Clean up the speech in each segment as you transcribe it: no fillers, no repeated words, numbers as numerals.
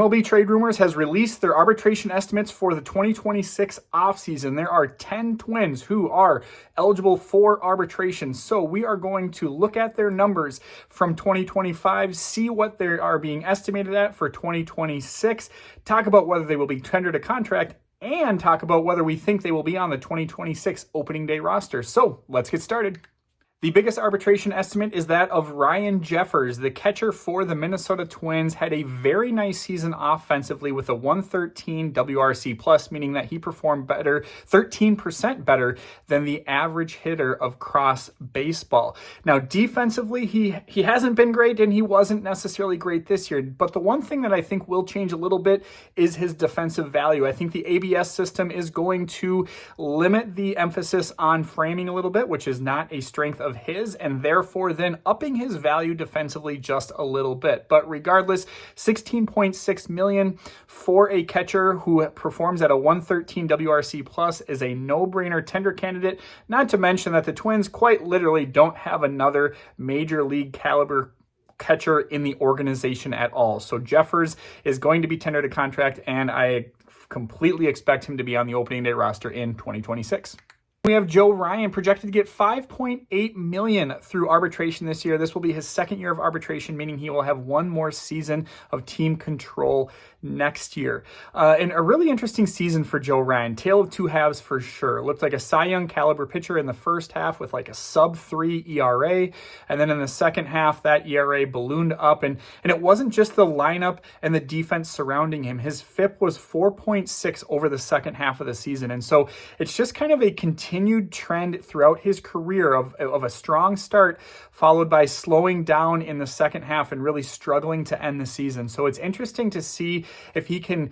MLB Trade Rumors has released their arbitration estimates for the 2026 offseason. There are 10 Twins who are eligible for arbitration. So we are going to look at their numbers from 2025, see what they are being estimated at for 2026, talk about whether they will be tendered a contract, and talk about whether we think they will be on the 2026 opening day roster. So let's get started. The biggest arbitration estimate is that of Ryan Jeffers, the catcher for the Minnesota Twins. Had a very nice season offensively with a 113 WRC+, meaning that he performed better, 13% better than the average hitter across baseball. Now, defensively, he hasn't been great, and he wasn't necessarily great this year. But the one thing that I think will change a little bit is his defensive value. I think the ABS system is going to limit the emphasis on framing a little bit, which is not a strength of his, and therefore then upping his value defensively just a little bit. But regardless, $16.6 million for a catcher who performs at a 113 WRC+ is a no-brainer tender candidate, not to mention that the Twins quite literally don't have another major league caliber catcher in the organization at all. So Jeffers is going to be tendered a contract, and I completely expect him to be on the opening day roster in 2026. We have Joe Ryan projected to get $5.8 million through arbitration this year. This will be his second year of arbitration, meaning he will have one more season of team control next year. And a really interesting season for Joe Ryan. Tale of two halves for sure. Looked like a Cy Young caliber pitcher in the first half with like a sub-3 ERA. And then in the second half, that ERA ballooned up. And it wasn't just the lineup and the defense surrounding him. His FIP was 4.6 over the second half of the season. And so it's just kind of a continued trend throughout his career of a strong start followed by slowing down in the second half and really struggling to end the season. So it's interesting to see if he can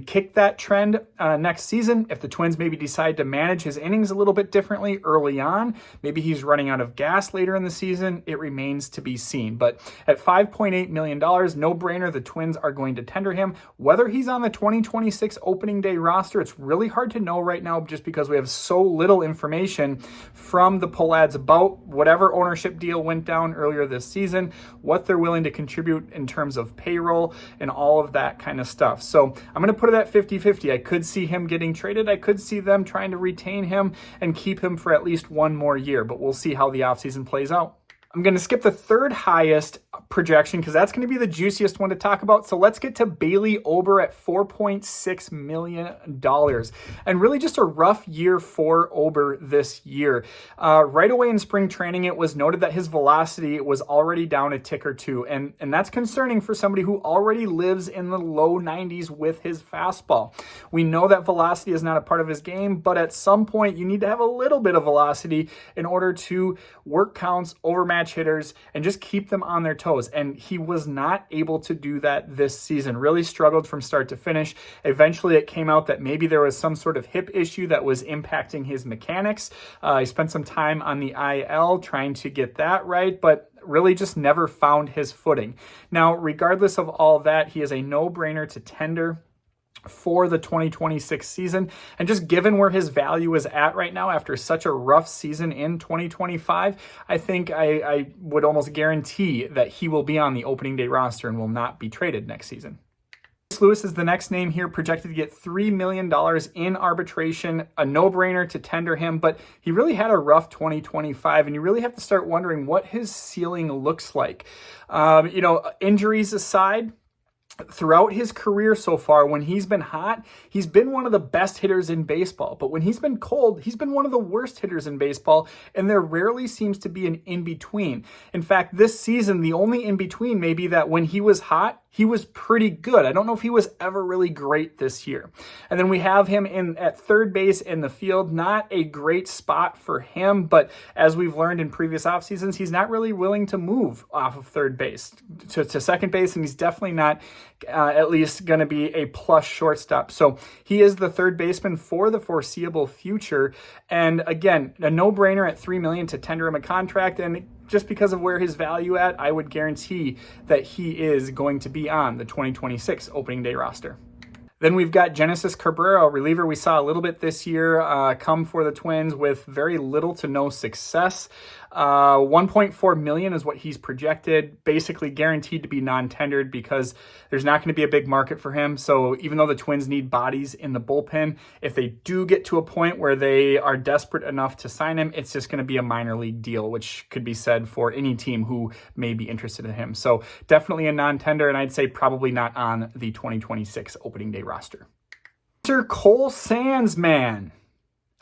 kick that trend next season. If the Twins maybe decide to manage his innings a little bit differently early on, maybe he's running out of gas later in the season. It remains to be seen. But at $5.8 million, no brainer, the Twins are going to tender him. Whether he's on the 2026 opening day roster, it's really hard to know right now just because we have so little information from the Pohlads about whatever ownership deal went down earlier this season, what they're willing to contribute in terms of payroll and all of that kind of stuff. So I'm going to put it at 50-50. I could see him getting traded. I could see them trying to retain him and keep him for at least one more year, but we'll see how the offseason plays out. I'm going to skip the third highest projection because that's going to be the juiciest one to talk about. So let's get to Bailey Ober at $4.6 million. And really just a rough year for Ober this year. Right away in spring training, it was noted that his velocity was already down a tick or two. And that's concerning for somebody who already lives in the low 90s with his fastball. We know that velocity is not a part of his game, but at some point you need to have a little bit of velocity in order to work counts, overmatch hitters, and just keep them on their toes. And he was not able to do that this season. Really struggled from start to finish. Eventually it came out that maybe there was some sort of hip issue that was impacting his mechanics. He spent some time on the IL trying to get that right, but really just never found his footing. Now, regardless of all that, he is a no-brainer to tender for the 2026 season. And just given where his value is at right now after such a rough season in 2025, I think I would almost guarantee that he will be on the opening day roster and will not be traded next season. Lewis is the next name here, projected to get $3 million in arbitration, a no-brainer to tender him, but he really had a rough 2025, and you really have to start wondering what his ceiling looks like. Injuries aside, throughout his career so far, when he's been hot, he's been one of the best hitters in baseball. But when he's been cold, he's been one of the worst hitters in baseball, and there rarely seems to be an in-between. In fact, this season, the only in-between may be that when he was hot, he was pretty good. I don't know if he was ever really great this year. And then we have him at third base in the field. Not a great spot for him, but as we've learned in previous off seasons, he's not really willing to move off of third base to second base, and he's definitely not at least going to be a plus shortstop. So he is the third baseman for the foreseeable future. And again, a no-brainer at $3 million to tender him a contract. And just because of where his value at, I would guarantee that he is going to be on the 2026 opening day roster. Then we've got Genesis Cabrera, a reliever we saw a little bit this year, come for the Twins with very little to no success. $1.4 million is what he's projected, basically guaranteed to be non-tendered because there's not going to be a big market for him. So even though the Twins need bodies in the bullpen, if they do get to a point where they are desperate enough to sign him, it's just going to be a minor league deal, which could be said for any team who may be interested in him. So definitely a non-tender, and I'd say probably not on the 2026 opening day roster. Mr. Cole Sands, man.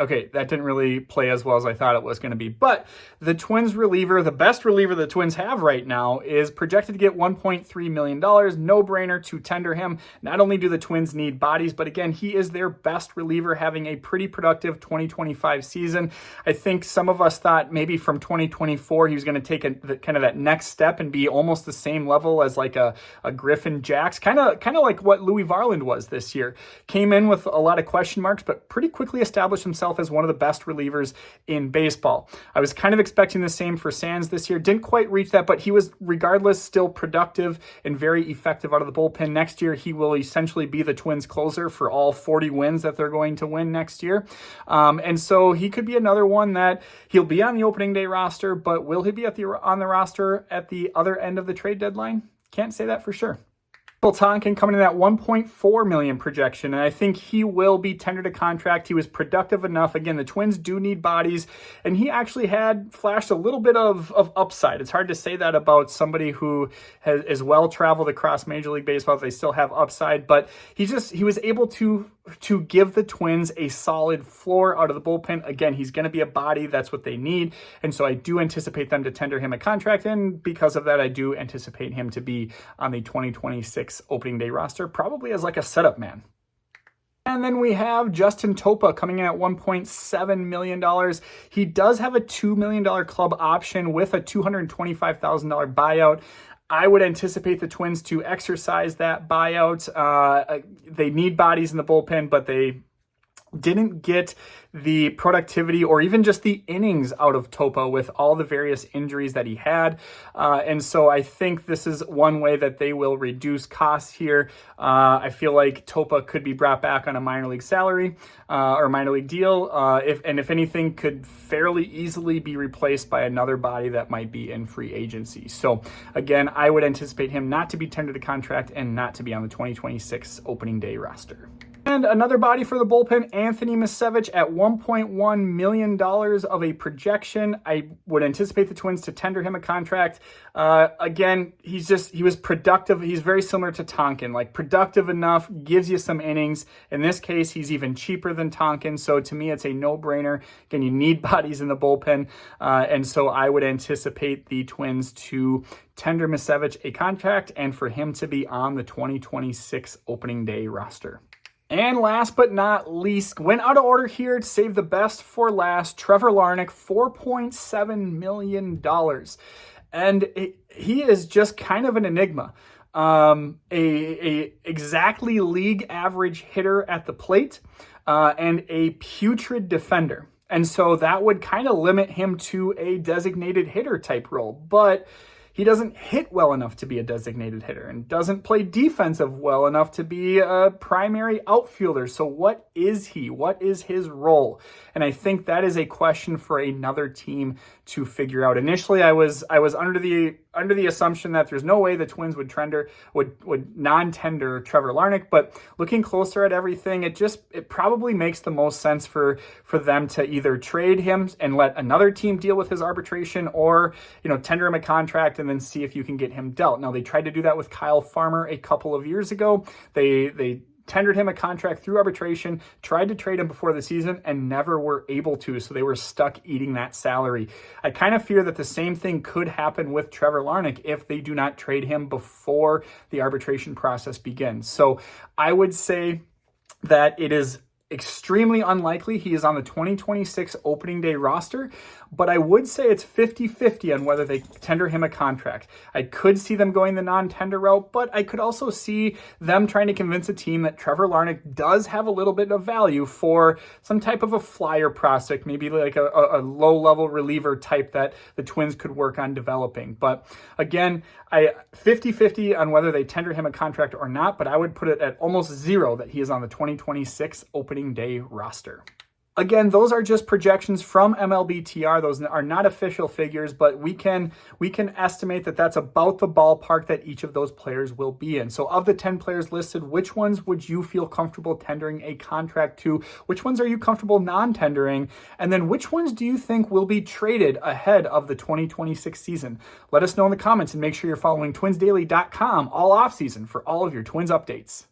Okay, that didn't really play as well as I thought it was going to be. But the Twins reliever, the best reliever the Twins have right now, is projected to get $1.3 million. No-brainer to tender him. Not only do the Twins need bodies, but again, he is their best reliever, having a pretty productive 2025 season. I think some of us thought maybe from 2024 he was going to take kind of that next step and be almost the same level as like a Griffin Jax, kind of like what Louis Varland was this year. Came in with a lot of question marks, but pretty quickly established himself as one of the best relievers in baseball. I was kind of expecting the same for Sands this year. Didn't quite reach that, but he was regardless still productive and very effective out of the bullpen. Next year, he will essentially be the Twins closer for all 40 wins that they're going to win next year. And so he could be another one that he'll be on the opening day roster, but will he be on the roster at the other end of the trade deadline? Can't say that for sure. Tonkin coming in at $1.4 million projection, and I think he will be tendered a contract. He was productive enough. Again, the Twins do need bodies, and he actually had flashed a little bit of upside. It's hard to say that about somebody who is well-traveled across Major League Baseball. They still have upside, but he was able to give the Twins a solid floor out of the bullpen. Again, he's going to be a body. That's what they need, and so I do anticipate them to tender him a contract, and because of that, I do anticipate him to be on the 2026 opening day roster, probably as like a setup man. And then we have Justin Topa coming in at $1.7 million. He does have a $2 million club option with a $225,000 buyout. I would anticipate the Twins to exercise that buyout. They need bodies in the bullpen, but they didn't get the productivity or even just the innings out of Topa with all the various injuries that he had. And so I think this is one way that they will reduce costs here. I feel like Topa could be brought back on a minor league salary or minor league deal. If anything, could fairly easily be replaced by another body that might be in free agency. So again, I would anticipate him not to be tendered a contract and not to be on the 2026 opening day roster. And another body for the bullpen, Anthony Misevich at $1.1 million of a projection. I would anticipate the Twins to tender him a contract. Again, he was productive. He's very similar to Tonkin, like productive enough, gives you some innings. In this case, he's even cheaper than Tonkin. So to me, it's a no-brainer. Again, you need bodies in the bullpen. And so I would anticipate the Twins to tender Misevich a contract and for him to be on the 2026 opening day roster. And last but not least, went out of order here to save the best for last. Trevor Larnach, $4.7 million. And he is just kind of an enigma. A exactly league average hitter at the plate and a putrid defender. And so that would kind of limit him to a designated hitter type role. But he doesn't hit well enough to be a designated hitter and doesn't play defensive well enough to be a primary outfielder. So what is he? What is his role? And I think that is a question for another team to figure out. Initially, I was under the assumption that there's no way the Twins would non-tender Trevor Larnach, but looking closer at everything, it probably makes the most sense for them to either trade him and let another team deal with his arbitration, or tender him a contract and then see if you can get him dealt. Now, they tried to do that with Kyle Farmer a couple of years ago. They tendered him a contract through arbitration, tried to trade him before the season, and never were able to, so they were stuck eating that salary. I kind of fear that the same thing could happen with Trevor Larnach if they do not trade him before the arbitration process begins. So I would say that it is extremely unlikely he is on the 2026 opening day roster, but I would say it's 50-50 on whether they tender him a contract. I could see them going the non-tender route, but I could also see them trying to convince a team that Trevor Larnach does have a little bit of value for some type of a flyer prospect, maybe like a low-level reliever type that the Twins could work on developing. But again, 50-50 on whether they tender him a contract or not, but I would put it at almost zero that he is on the 2026 opening day roster. Again, those are just projections from MLBTR. Those are not official figures, but we can estimate that that's about the ballpark that each of those players will be in. So of the 10 players listed, which ones would you feel comfortable tendering a contract to? Which ones are you comfortable non-tendering? And then which ones do you think will be traded ahead of the 2026 season? Let us know in the comments, and make sure you're following twinsdaily.com all offseason for all of your Twins updates.